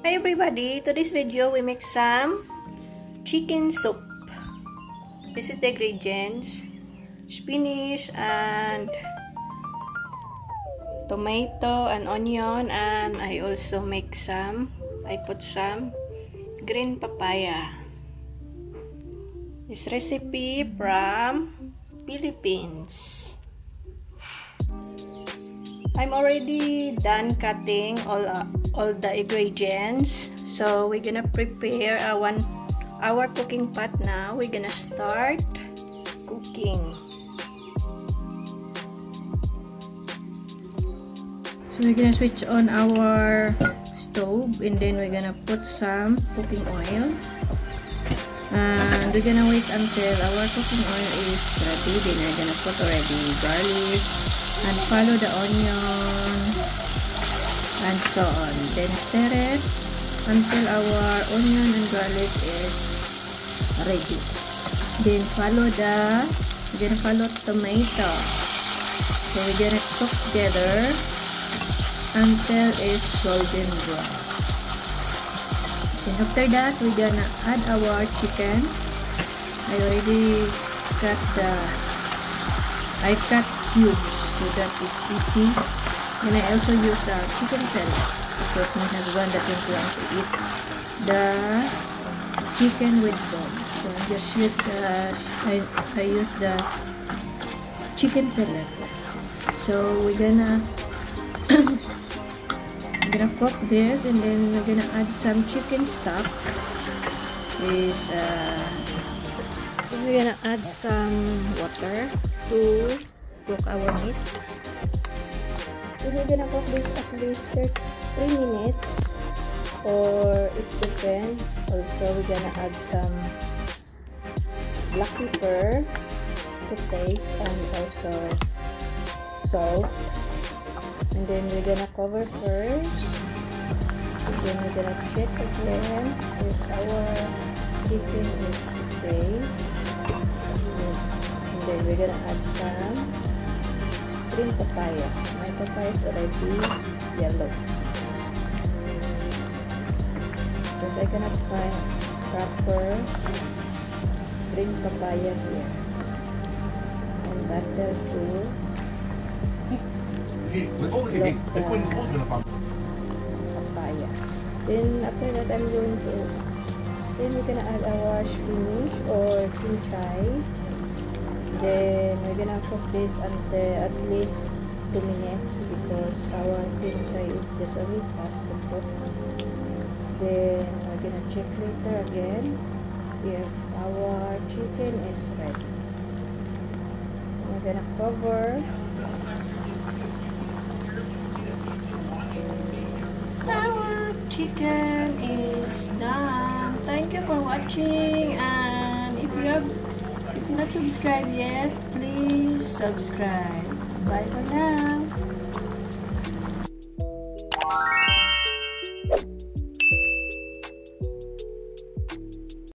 Hi everybody, today's video we make some chicken soup. This is the ingredients: spinach and tomato and onion, and I also put some green papaya. This recipe from Philippines. I'm already done cutting all the ingredients, so we're gonna prepare our cooking pot now. We're gonna start cooking. So we're gonna switch on our stove, and then we're gonna put some cooking oil, and we're gonna wait until our cooking oil is ready. Then we're gonna put already garlic and follow the onion and so on. Then stir it until our onion and garlic is ready. Then we're gonna follow tomato. So we're gonna cook together until it's golden brown. Then after that, we're gonna add our chicken. I already cut cubes so that it's easy. And I also use chicken fillet because my husband doesn't want to eat the chicken with bone. So I just use I use the chicken fillet. So we're gonna cook this, and then we're gonna add some chicken stock. We're gonna add some water to cook our meat. So we're gonna cook this at least 3 minutes, or it's depend. Also, we're gonna add some black pepper to taste, and also salt. And then we're gonna cover first. And then we're gonna check again if our chicken is okay. And then we're gonna add some green papaya. My papaya is already yellow because I cannot find proper green papaya here. And butter too. Papaya. Then after that, then we're gonna add our spinach or choy. Then we're gonna cook this until at least 2 minutes because our choy is just a bit fast to cook. Then we're gonna check later again if our chicken is ready. We're gonna cover. Our chicken is done. Thank you for watching, and if you have not subscribed yet, please subscribe. Bye for now.